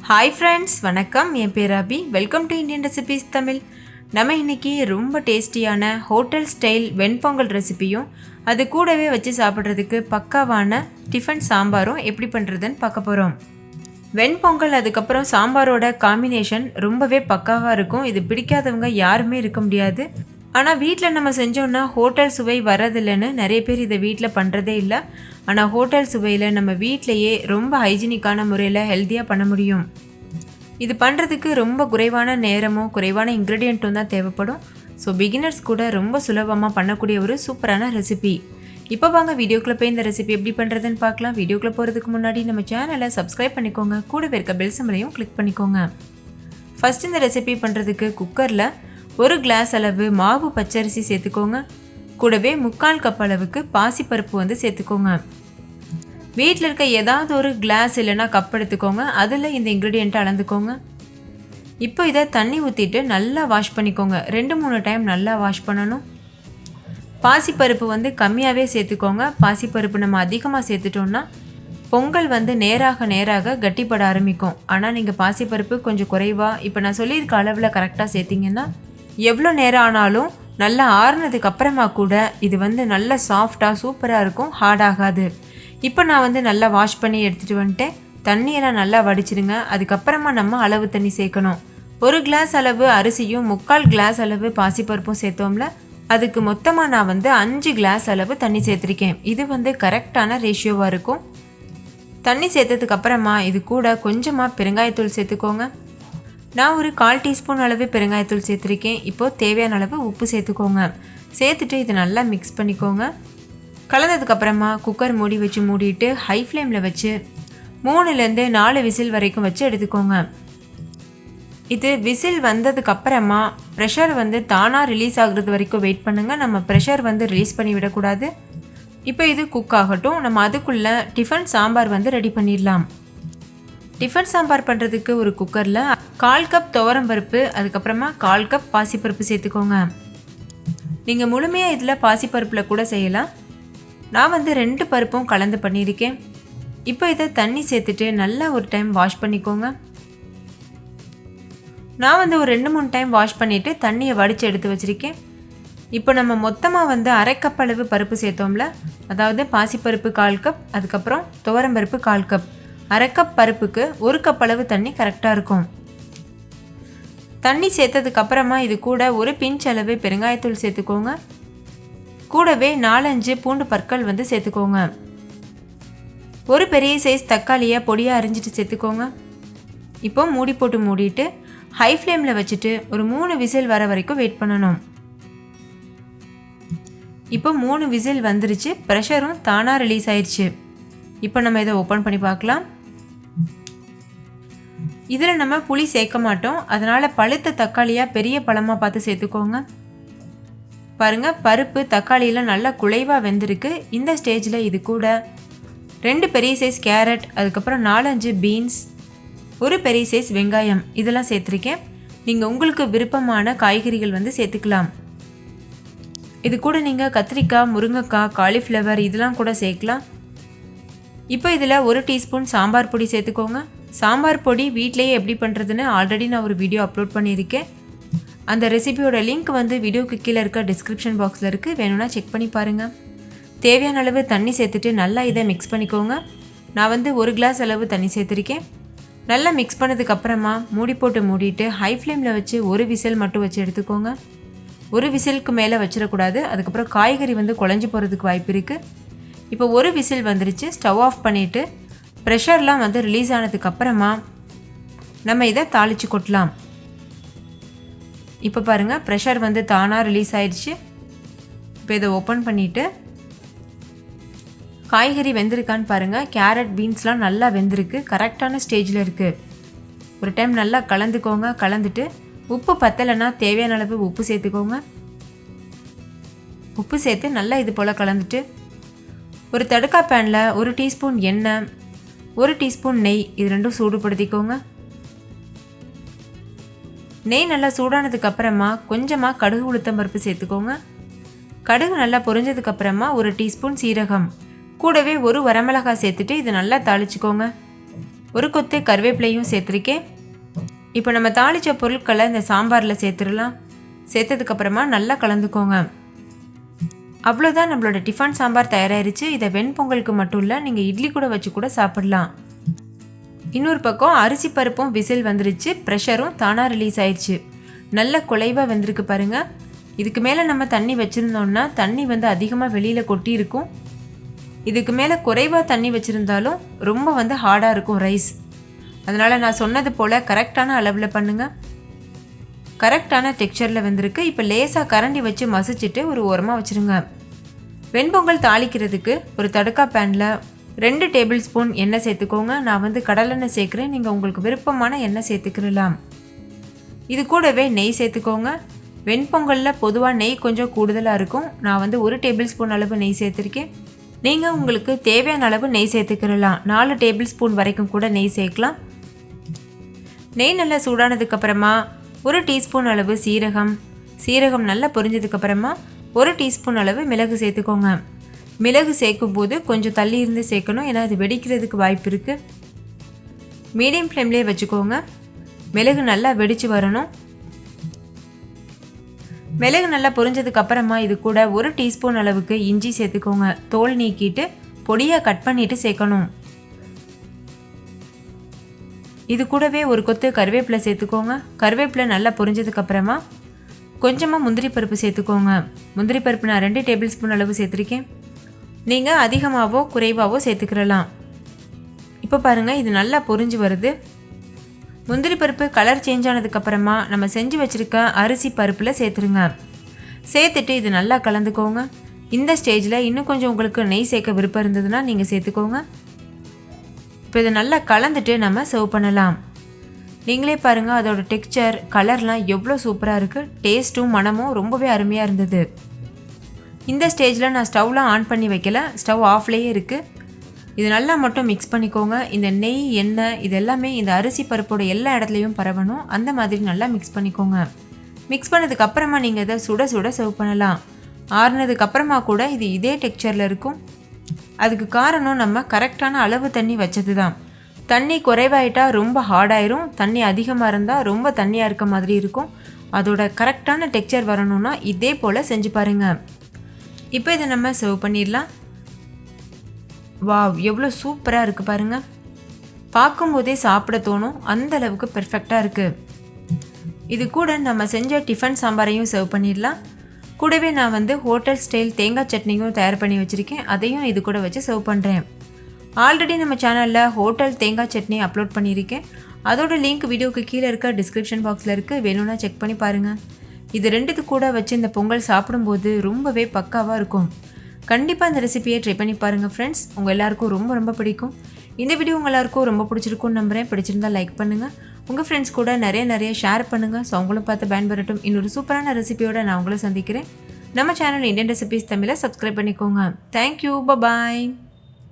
Hi friends, வணக்கம். என் பேர் Abhi. Welcome to Indian recipes Tamil. நம்ம இன்னைக்கு ரொம்ப டேஸ்டியான ஹோட்டல் ஸ்டைல் வெண்பொங்கல் ரெசிபியும் அது கூடவே வச்சு சாப்பிட்றதுக்கு பக்காவான டிஃபன் சாம்பாரும் எப்படி பண்ணுறதுன்னு பார்க்க போகிறோம். வெண்பொங்கல் அதுக்கப்புறம் சாம்பாரோட காம்பினேஷன் ரொம்பவே பக்காவாக இருக்கும். இது பிடிக்காதவங்க யாருமே இருக்க முடியாது. ஆனால் வீட்டில் நம்ம செஞ்சோன்னா ஹோட்டல் சுவை வரதில்லைன்னு நிறைய பேர் இதை வீட்டில் பண்ணுறதே இல்லை. ஆனால் ஹோட்டல் சுவையில் நம்ம வீட்டிலையே ரொம்ப ஹைஜீனிக்கான முறையில் ஹெல்த்தியாக பண்ண முடியும். இது பண்ணுறதுக்கு ரொம்ப குறைவான நேரமும் குறைவான இன்க்ரீடியண்ட்டும் தான் தேவைப்படும். ஸோ பிகினர்ஸ் கூட ரொம்ப சுலபமாக பண்ணக்கூடிய ஒரு சூப்பரான ரெசிபி. இப்போ வாங்க வீடியோக்குள்ளே போய் இந்த ரெசிபி எப்படி பண்ணுறதுன்னு பார்க்கலாம். வீடியோக்குள்ளே போகிறதுக்கு முன்னாடி நம்ம சேனலை சப்ஸ்கிரைப் பண்ணிக்கோங்க, கூடவே இருக்க பெல் சிம்பலையும் கிளிக் பண்ணிக்கோங்க. ஃபஸ்ட் இந்த ரெசிபி பண்ணுறதுக்கு குக்கரில் 1 கிளாஸ் அளவு மாவு பச்சரிசி சேர்த்துக்கோங்க. கூடவே 3/4 கப் அளவுக்கு பாசிப்பருப்பு வந்து சேர்த்துக்கோங்க. வீட்டில் இருக்க ஏதாவது ஒரு கிளாஸ் இல்லைனா கப் எடுத்துக்கோங்க. அதில் இந்த இன்க்ரீடியண்ட்டை அளந்துக்கோங்க. இப்போ இதை தண்ணி ஊற்றிட்டு நல்லா வாஷ் பண்ணிக்கோங்க. 2-3 டைம் நல்லா வாஷ் பண்ணணும். பாசிப்பருப்பு வந்து கம்மியாகவே சேர்த்துக்கோங்க. பாசிப்பருப்பு நம்ம அதிகமாக சேர்த்துட்டோம்னா பொங்கல் வந்து நேராக கட்டிப்பட ஆரம்பிக்கும். ஆனால் நீங்கள் பாசிப்பருப்பு கொஞ்சம் குறைவாக இப்போ நான் சொல்லியிருக்க அளவில் கரெக்டாக சேர்த்திங்கன்னா எவ்வளோ நேரம் ஆனாலும் நல்லா ஆறுனதுக்கு அப்புறமா கூட இது வந்து நல்லா சாஃப்டாக சூப்பராக இருக்கும், ஹார்ட் ஆகாது. இப்போ நான் வந்து நல்லா வாஷ் பண்ணி எடுத்துகிட்டு வந்துட்டேன். தண்ணியெல்லாம் நல்லா வடிச்சிடுங்க. அதுக்கப்புறமா நம்ம அளவு தண்ணி சேர்க்கணும். 1 கிளாஸ் அளவு அரிசியும் 3/4 கிளாஸ் அளவு பாசிப்பருப்பும் சேர்த்தோம்ல, அதுக்கு மொத்தமாக நான் வந்து 5 கிளாஸ் அளவு தண்ணி சேர்த்துருக்கேன். இது வந்து கரெக்டான ரேஷியோவாக இருக்கும். தண்ணி சேர்த்ததுக்கு அப்புறமா இது கூட கொஞ்சமாக பெருங்காயத்தூள் சேர்த்துக்கோங்க. நான் ஒரு 1/4 டீஸ்பூன் அளவு பெருங்காயத்தூள் சேர்த்துருக்கேன். இப்போது தேவையான அளவு உப்பு சேர்த்துக்கோங்க. சேர்த்துட்டு இதை நல்லா மிக்ஸ் பண்ணிக்கோங்க. கலந்ததுக்கப்புறமா குக்கர் மூடி வச்சு மூடிட்டு ஹை ஃப்ளேமில் வச்சு 3லேருந்து 4 விசில் வரைக்கும் வச்சு எடுத்துக்கோங்க. இது விசில் வந்ததுக்கப்புறமா ப்ரெஷர் வந்து தானாக ரிலீஸ் ஆகுறது வரைக்கும் வெயிட் பண்ணுங்கள். நம்ம ப்ரெஷர் வந்து ரிலீஸ் பண்ணி விடக்கூடாது. இப்போ இது குக் ஆகட்டும். நம்ம அதுக்குள்ளே டிஃபன் சாம்பார் வந்து ரெடி பண்ணிடலாம். டிஃபன் சாம்பார் பண்ணுறதுக்கு ஒரு குக்கரில் 1/4 கப் துவரம்பருப்பு, அதுக்கப்புறமா 1/4 கப் பாசிப்பருப்பு சேர்த்துக்கோங்க. நீங்கள் முழுமையாக இதில் பாசிப்பருப்பில் கூட செய்யலாம். நான் வந்து 2 பருப்பும் கலந்து பண்ணியிருக்கேன். இப்போ இதை தண்ணி சேர்த்துட்டு நல்லா ஒரு டைம் வாஷ் பண்ணிக்கோங்க. நான் வந்து ஒரு 2-3 டைம் வாஷ் பண்ணிவிட்டு தண்ணியை வடித்து எடுத்து வச்சுருக்கேன். இப்போ நம்ம மொத்தமாக வந்து 1/2 கப் அளவு பருப்பு சேர்த்தோம்ல, அதாவது பாசிப்பருப்பு 1/4 கப், அதுக்கப்புறம் துவரம்பருப்பு 1/4 கப். 1/2 கப் பருப்புக்கு 1 கப் அளவு தண்ணி கரெக்டாக இருக்கும். தண்ணி சேர்த்ததுக்கப்புறமா இது கூட ஒரு பிஞ்ச் அளவு பெருங்காயத்தூள் சேர்த்துக்கோங்க. கூடவே 4-5 பூண்டு பற்கள் வந்து சேர்த்துக்கோங்க. ஒரு பெரிய சைஸ் தக்காளியை பொடியாக அரிஞ்சிட்டு சேர்த்துக்கோங்க. இப்போ மூடி போட்டு மூடிட்டு ஹை ஃப்ளேமில் வச்சுட்டு ஒரு 3 விசில் வர வரைக்கும் வெயிட் பண்ணணும். இப்போ 3 விசில் வந்துருச்சு. ப்ரெஷரும் தானாக ரிலீஸ் ஆயிடுச்சு. இப்போ நம்ம இதை ஓப்பன் பண்ணி பார்க்கலாம். இதில் நம்ம புளி சேர்க்க மாட்டோம். அதனால் பழுத்த தக்காளியாக பெரிய பழமாக பார்த்து சேர்த்துக்கோங்க. பாருங்கள், பருப்பு தக்காளியெல்லாம் நல்லா குழைவாக வெந்திருக்கு. இந்த ஸ்டேஜில் இது கூட 2 பெரிய சைஸ் கேரட், அதுக்கப்புறம் 4-5 பீன்ஸ், ஒரு பெரிய சைஸ் வெங்காயம் இதெல்லாம் சேர்த்துருக்கேன். நீங்கள் உங்களுக்கு விருப்பமான காய்கறிகள் வந்து சேர்த்துக்கலாம். இது கூட நீங்கள் கத்திரிக்காய், முருங்கைக்காய், காலிஃப்ளவர் இதெல்லாம் கூட சேர்க்கலாம். இப்போ இதில் 1 டீஸ்பூன் சாம்பார் பொடி சேர்த்துக்கோங்க. சாம்பார் பொடி வீட்டிலேயே எப்படி பண்ணுறதுன்னு ஆல்ரெடி நான் ஒரு வீடியோ அப்லோட் பண்ணியிருக்கேன். அந்த ரெசிபியோட லிங்க் வந்து வீடியோக்கு கீழே இருக்க டிஸ்கிரிப்ஷன் பாக்ஸில் இருக்குது, வேணும்னா செக் பண்ணி பாருங்கள். தேவையான அளவு தண்ணி சேர்த்துட்டு நல்லா இதை மிக்ஸ் பண்ணிக்கோங்க. நான் வந்து 1 கிளாஸ் அளவு தண்ணி சேர்த்துருக்கேன். நல்லா மிக்ஸ் பண்ணதுக்கப்புறமா மூடி போட்டு மூடிட்டு ஹை ஃப்ளேமில் வச்சு 1 விசில் மட்டும் வச்சு எடுத்துக்கோங்க. 1 விசிலுக்கு மேலே வச்சிடக்கூடாது. அதுக்கப்புறம் காய்கறி வந்து குழஞ்சி போகிறதுக்கு வாய்ப்பு இருக்குது. இப்போ 1 விசில் வந்துருச்சு. ஸ்டவ் ஆஃப் பண்ணிவிட்டு ப்ரெஷர்லாம் வந்து ரிலீஸ் ஆனதுக்கப்புறமா நம்ம இதை தாளித்து கொட்டலாம். இப்போ பாருங்கள், ப்ரெஷர் வந்து தானாக ரிலீஸ் ஆயிடுச்சு. இப்போ இதை ஓப்பன் பண்ணிவிட்டு காய்கறி வெந்திருக்கான்னு பாருங்கள். கேரட், பீன்ஸ்லாம் நல்லா வெந்திருக்கு, கரெக்டான ஸ்டேஜில் இருக்குது. ஒரு டைம் நல்லா கலந்துக்கோங்க. கலந்துட்டு உப்பு பத்தலைன்னா தேவையான அளவு உப்பு சேர்த்துக்கோங்க. உப்பு சேர்த்து நல்லா இது போல் கலந்துட்டு ஒரு தடுக்கா பேனில் 1 டீஸ்பூன் எண்ணெய், 1 டீஸ்பூன் நெய் இது ரெண்டும் சூடுபடுத்திக்கோங்க. நெய் நல்லா சூடானதுக்கப்புறமா கொஞ்சமாக கடுகு உளுத்தம்பருப்பு சேர்த்துக்கோங்க. கடுகு நல்லா பொரிஞ்சதுக்கப்புறமா 1 டீஸ்பூன் சீரகம், கூடவே 1 வரமிளகாய் சேர்த்துட்டு இதை நல்லா தாளிச்சுக்கோங்க. ஒரு கொத்து கருவேப்பிலையும் சேர்த்துருக்கேன். இப்போ நம்ம தாளித்த பொருட்களை இந்த சாம்பாரில் சேர்த்துடலாம். சேர்த்ததுக்கப்புறமா நல்லா கலந்துக்கோங்க. அவ்வளோதான், நம்மளோட டிஃபன் சாம்பார் தயாராகிருச்சு. இதை வெண்பொங்கலுக்கு மட்டும் இல்லை, நீங்கள் இட்லி கூட வச்சு கூட சாப்பிடலாம். இன்னொரு பக்கம் அரிசி பருப்பும் விசில் வந்துருச்சு, ப்ரெஷரும் தானாக ரிலீஸ் ஆயிடுச்சு. நல்ல குலைவாக வெந்திருக்கு பாருங்கள். இதுக்கு மேலே நம்ம தண்ணி வச்சுருந்தோம்னா தண்ணி அதிகமாக வெளியில் கொட்டி இருக்கும். இதுக்கு மேலே குறைவாக தண்ணி வச்சுருந்தாலும் ரொம்ப ஹார்டாக இருக்கும் ரைஸ். அதனால் நான் சொன்னது போல் கரெக்டான அளவில் பண்ணுங்கள். கரெக்டான டெக்ஸ்சரில் வெந்திருக்கு. இப்போ லேசாக கரண்டி வச்சு மசிச்சுட்டு ஒரு ஓரமாக வச்சுருங்க. வெண்பொங்கல் தாளிக்கிறதுக்கு ஒரு தடுக்கா பேனில் 2 டேபிள் ஸ்பூன் எண்ணெய் சேர்த்துக்கோங்க. நான் கடலெண்ணெய் சேர்க்குறேன், நீங்கள் உங்களுக்கு விருப்பமான எண்ணெய் சேர்த்துக்கிடலாம். இது கூடவே நெய் சேர்த்துக்கோங்க. வெண்பொங்கலில் பொதுவாக நெய் கொஞ்சம் கூடுதலாக இருக்கும். நான் 1 டேபிள் ஸ்பூன் அளவு நெய் சேர்த்துருக்கேன். நீங்கள் உங்களுக்கு தேவையான அளவு நெய் சேர்த்துக்கிடலாம். 4 டேபிள் ஸ்பூன் வரைக்கும் கூட நெய் சேர்க்கலாம். நெய் நல்லா சூடானதுக்கப்புறமா 1 டீஸ்பூன் அளவு சீரகம் நல்லா பொரிஞ்சதுக்கப்புறமா 1 டீஸ்பூன் அளவு மிளகு சேர்த்துக்கோங்க. மிளகு சேர்க்கும் போது கொஞ்சம் தள்ளி இருந்து சேர்க்கணும், ஏன்னா அது வெடிக்கிறதுக்கு வாய்ப்பு இருக்குது. மீடியம் ஃப்ளேம்லேயே வச்சுக்கோங்க. மிளகு நல்லா வெடித்து வரணும். மிளகு நல்லா பொரிஞ்சதுக்கப்புறமா இது கூட 1 டீஸ்பூன் அளவுக்கு இஞ்சி சேர்த்துக்கோங்க. தோல் நீக்கிட்டு பொடியாக கட் பண்ணிவிட்டு சேர்க்கணும். இது கூடவே ஒரு கொத்து கருவேப்பிலை சேர்த்துக்கோங்க. கருவேப்பிலை நல்லா பொரிஞ்சதுக்கப்புறமா கொஞ்சமாக முந்திரி பருப்பு சேர்த்துக்கோங்க. முந்திரி பருப்பு நான் 2 டேபிள் ஸ்பூன் அளவு சேர்த்துருக்கேன். நீங்கள் அதிகமாகவோ குறைவாகவோ சேர்த்துக்கிடலாம். இப்போ பாருங்கள், இது நல்லா பொரிஞ்சு வருது. முந்திரி பருப்பு கலர் சேஞ்ச் ஆனதுக்கப்புறமா நம்ம செஞ்சு வச்சுருக்க அரிசி பருப்பில் சேர்த்துருங்க. சேர்த்துட்டு இது நல்லா கலந்துக்கோங்க. இந்த ஸ்டேஜில் இன்னும் கொஞ்சம் உங்களுக்கு நெய் சேர்க்க விருப்பம் இருந்ததுன்னா நீங்கள் சேர்த்துக்கோங்க. இப்போ இதை நல்லா கலந்துட்டு நம்ம சர்வ் பண்ணலாம். நீங்களே பாருங்கள், அதோட டெக்ஸ்சர் கலர்லாம் எவ்வளோ சூப்பராக இருக்குது. டேஸ்ட்டும் மனமும் ரொம்பவே அருமையாக இருந்தது. இந்த ஸ்டேஜில் நான் ஸ்டவ்லாம் ஆன் பண்ணி வைக்கல, ஸ்டவ் ஆஃப்லேயே இருக்குது. இது நல்லா மட்டும் மிக்ஸ் பண்ணிக்கோங்க. இந்த நெய், எண்ணெய் இது எல்லாமே இந்த அரிசி பருப்போட எல்லா இடத்துலையும் பரவணும். அந்த மாதிரி நல்லா மிக்ஸ் பண்ணிக்கோங்க. மிக்ஸ் பண்ணதுக்கப்புறமா நீங்கள் இதை சுட சுட சர்வ் பண்ணலாம். ஆறுனதுக்கப்புறமா கூட இது இதே டெக்ஸ்சரில் இருக்கும். அதுக்கு காரணம் நம்ம கரெக்டான அளவு தண்ணி வச்சது தான். தண்ணி குறைவாயிட்டா ரொம்ப ஹார்டாயிரும், தண்ணி அதிகமாக இருந்தால் ரொம்ப தண்ணியாக இருக்க மாதிரி இருக்கும். அதோட கரெக்டான டெக்ஸ்சர் வரணும்னா இதே போல் செஞ்சு பாருங்கள். இப்போ இதை நம்ம சர்வ் பண்ணிடலாம். வாவ், எவ்வளோ சூப்பராக இருக்குது பாருங்கள். பார்க்கும்போதே சாப்பிட தோணும், அந்த அளவுக்கு பெர்ஃபெக்டாக இருக்குது. இது கூட நம்ம செஞ்ச டிஃபன் சாம்பாரையும் சர்வ் பண்ணிடலாம். கூடவே நான் ஹோட்டல் ஸ்டைல் தேங்காய் சட்னியும் தயார் பண்ணி வச்சுருக்கேன். அதையும் இது கூட வச்சு சர்வ் பண்ணுறேன். ஆல்ரெடி நம்ம சேனலில் ஹோட்டல் தேங்காய் சட்னி அப்லோட் பண்ணியிருக்கேன். அதோட லிங்க் வீடியோக்கு கீழே இருக்க டிஸ்கிரிப்ஷன் பாக்ஸில் இருக்குது, வேணும்னா செக் பண்ணி பாருங்கள். இது 2 கூட வச்சு இந்த பொங்கல் சாப்பிடும்போது ரொம்பவே பக்காவாக இருக்கும். கண்டிப்பாக இந்த ரெசிபியை ட்ரை பண்ணி பாருங்கள் ஃப்ரெண்ட்ஸ். உங்கள் எல்லாருக்கும் ரொம்ப ரொம்ப பிடிக்கும். இந்த வீடியோ உங்கள் எல்லாருக்கும் ரொம்ப பிடிச்சிருக்கும்னு நம்புகிறேன். பிடிச்சிருந்தால் லைக் பண்ணுங்கள், உங்கள் ஃப்ரெண்ட்ஸ் கூட நிறைய ஷேர் பண்ணுங்கள். ஸோ அவங்களும் பார்த்து பயன்பெறட்டும். இன்னொரு சூப்பரான ரெசிபியோட நான் உங்களை சந்திக்கிறேன். நம்ம சேனல் இந்தியன் ரெசிபிஸ் தமிழை சப்ஸ்கிரைப் பண்ணிக்கோங்க. தேங்க்யூ, பாய்.